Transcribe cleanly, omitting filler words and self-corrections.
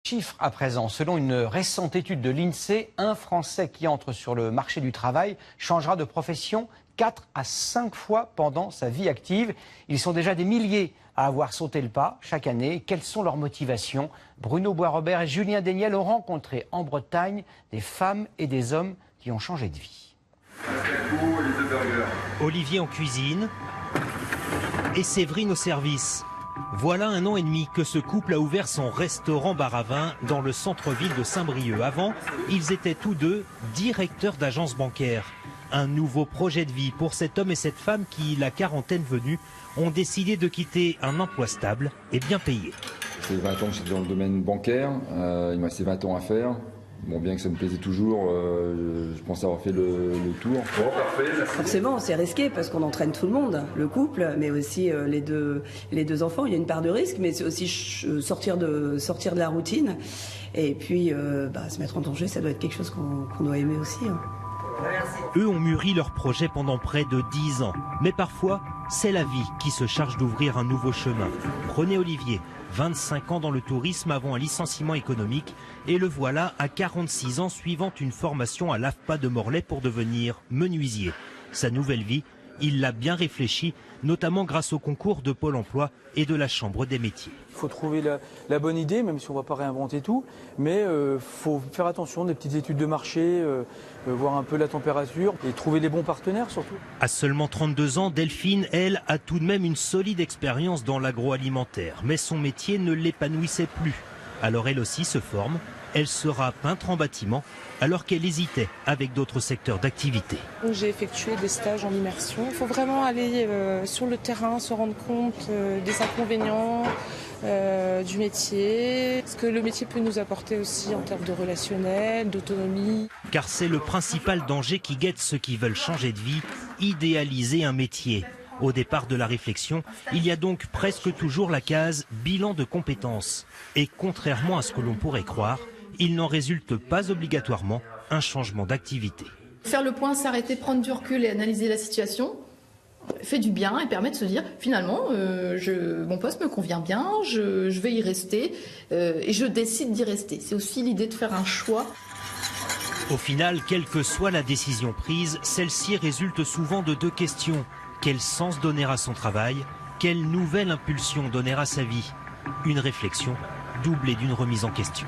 Chiffre à présent, selon une récente étude de l'INSEE, un Français qui entre sur le marché du travail changera de profession 4 à 5 fois pendant sa vie active. Ils sont déjà des milliers à avoir sauté le pas chaque année. Quelles sont leurs motivations? Bruno Bois-Robert et Julien Déniel ont rencontré en Bretagne des femmes et des hommes qui ont changé de vie. Olivier en cuisine et Séverine au service. Voilà 1 an et demi que ce couple a ouvert son restaurant bar à vin dans le centre-ville de Saint-Brieuc. Avant, ils étaient tous deux directeurs d'agence bancaire. Un nouveau projet de vie pour cet homme et cette femme qui, la quarantaine venue, ont décidé de quitter un emploi stable et bien payé. C'est 20 ans que j'étais dans le domaine bancaire, il me restait 20 ans à faire. Bon, bien que ça me plaisait toujours, je pense avoir fait le tour. Bon, parfait. Forcément, c'est risqué parce qu'on entraîne tout le monde, le couple, mais aussi les deux enfants. Il y a une part de risque, mais c'est aussi sortir de la routine. Et puis, se mettre en danger, ça doit être quelque chose qu'on doit aimer aussi. Eux ont mûri leur projet pendant près de 10 ans. Mais parfois, c'est la vie qui se charge d'ouvrir un nouveau chemin. Prenez Olivier, 25 ans dans le tourisme avant un licenciement économique. Et le voilà à 46 ans suivant une formation à l'AFPA de Morlaix pour devenir menuisier. Sa nouvelle vie, il l'a bien réfléchi, notamment grâce au concours de Pôle emploi et de la Chambre des métiers. Il faut trouver la bonne idée, même si on ne va pas réinventer tout, mais il faut faire attention, des petites études de marché, voir un peu la température et trouver les bons partenaires surtout. À seulement 32 ans, Delphine, elle, a tout de même une solide expérience dans l'agroalimentaire, mais son métier ne l'épanouissait plus. Alors elle aussi se forme, elle sera peintre en bâtiment, alors qu'elle hésitait avec d'autres secteurs d'activité. J'ai effectué des stages en immersion. Il faut vraiment aller sur le terrain, se rendre compte des inconvénients du métier, ce que le métier peut nous apporter aussi en termes de relationnel, d'autonomie. Car c'est le principal danger qui guette ceux qui veulent changer de vie, idéaliser un métier. Au départ de la réflexion, il y a donc presque toujours la case bilan de compétences. Et contrairement à ce que l'on pourrait croire, il n'en résulte pas obligatoirement un changement d'activité. Faire le point, s'arrêter, prendre du recul et analyser la situation fait du bien et permet de se dire finalement mon poste me convient bien, je vais y rester et je décide d'y rester. C'est aussi l'idée de faire un choix. Au final, quelle que soit la décision prise, celle-ci résulte souvent de 2 questions. Quel sens donner à son travail? Quelle nouvelle impulsion donner à sa vie? Une réflexion doublée d'une remise en question.